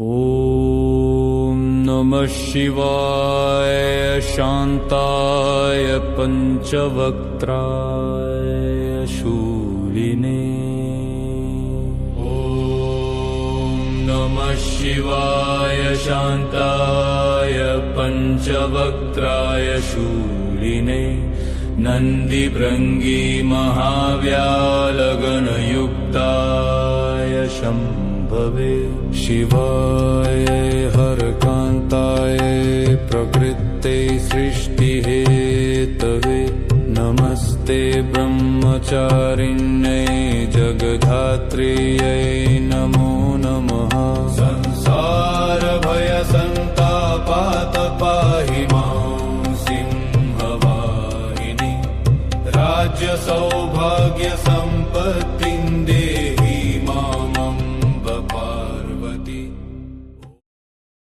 ॐ नमः शिवाय शान्ताय पञ्चवक्त्राय शूलिने। ॐ नमः शिवाय शान्ताय पञ्चवक्त्राय शूलिने। नन्दिभृङ्गी महाव्यालगणयुक्ताय शम्भवे। शिवाय हरकान्ताय प्रकृते सृष्टिहेतवे। नमस्ते ब्रह्मचारिण्यै जगद्धात्र्यै नमो नमः।